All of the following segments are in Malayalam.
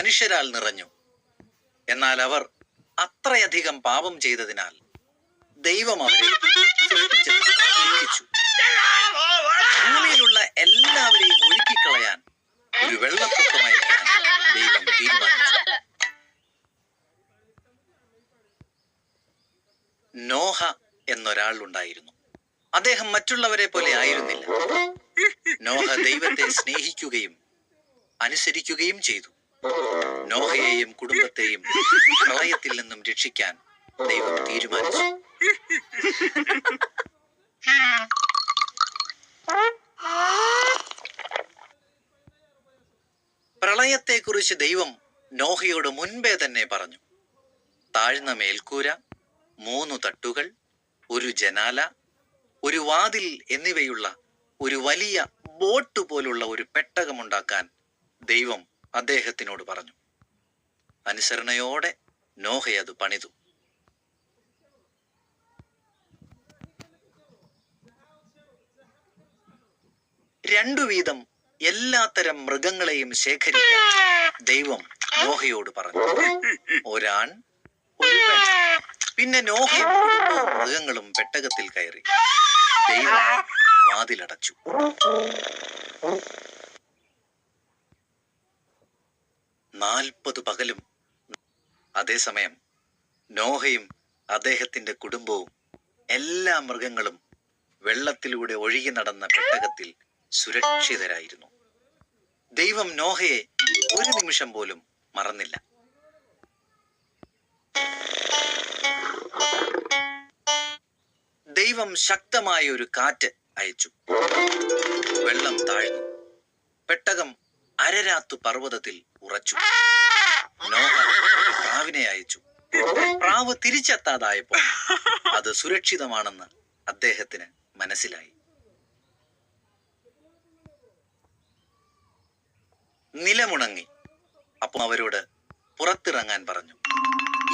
മനുഷ്യരാൽ നിറഞ്ഞു. എന്നാൽ അവർ അത്രയധികം പാപം ചെയ്തതിനാൽ ദൈവം അവരെ സൃഷ്ടിച്ചത് ദുഃഖിച്ചു. ഭൂമിയിലുള്ള എല്ലാവരെയും ഒഴുക്കിക്കളയാൻ ഒരു വെള്ളപ്പൊക്കമയക്കാൻ ദൈവം തീരുമാനിച്ചു. നോഹ എന്നൊരാൾ ഉണ്ടായിരുന്നു. അദ്ദേഹം മറ്റുള്ളവരെ പോലെ ആയിരുന്നില്ല. നോഹ ദൈവത്തെ സ്നേഹിക്കുകയും അനുസരിക്കുകയും ചെയ്തു. നോഹയെയും കുടുംബത്തെയും പ്രളയത്തിൽ നിന്നും രക്ഷിക്കാൻ ദൈവം തീരുമാനിച്ചു. പ്രളയത്തെക്കുറിച്ച് ദൈവം നോഹയോട് മുൻപേ തന്നെ പറഞ്ഞു. താഴ്ന്ന മേൽക്കൂര, 3 തട്ടുകൾ, ഒരു ജനാല, ഒരു വാതിൽ എന്നിവയുള്ള ഒരു വലിയ ബോട്ട് പോലുള്ള ഒരു പെട്ടകമുണ്ടാക്കാൻ ദൈവം അദ്ദേഹത്തിനോട് പറഞ്ഞു. അനുസരണയോടെ നോഹ അത് പണിതു. രണ്ടു വീതം എല്ലാത്തരം മൃഗങ്ങളെയും ശേഖരിക്കാൻ ദൈവം നോഹയോട് പറഞ്ഞു. ഒരാൺ, ഒരു പെൺ. പിന്നെ നോഹയും കുടുംബവും മൃഗങ്ങളും പെട്ടകത്തിൽ കയറി. ദൈവം വാതിലടച്ചു. നാൽപ്പത് പകലും. അതേസമയം നോഹയും അദ്ദേഹത്തിന്റെ കുടുംബവും എല്ലാ മൃഗങ്ങളും വെള്ളത്തിലൂടെ ഒഴുകി നടന്ന പെട്ടകത്തിൽ സുരക്ഷിതരായിരുന്നു. ദൈവം നോഹയെ ഒരു നിമിഷം പോലും മറന്നില്ല. ദൈവം ശക്തമായ ഒരു കാറ്റ് അയച്ചു. വെള്ളം താഴ്ന്നു. പെട്ടകം അരരാത്തു പർവ്വതത്തിൽ ഉറച്ചു. നോഹ ഒരു പ്രാവിനെ അയച്ചു. പ്രാവ് തിരിച്ചെത്താതായപ്പോൾ അത് സുരക്ഷിതമാണെന്ന് അദ്ദേഹത്തിന് മനസ്സിലായി. നിലമുണങ്ങി. അപ്പോൾ അവരോട് പുറത്തിറങ്ങാൻ പറഞ്ഞു.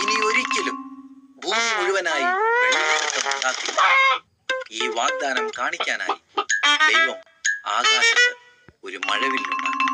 ഇനി ഒരിക്കലും ഭൂമി മുഴുവനായി വെള്ളപ്പൊക്കം ഉണ്ടാക്കില്ല. ഈ വാഗ്ദാനം കാണിക്കാനായി ദൈവം ആകാശത്ത് ഒരു മഴവില്ലുണ്ടാക്കി.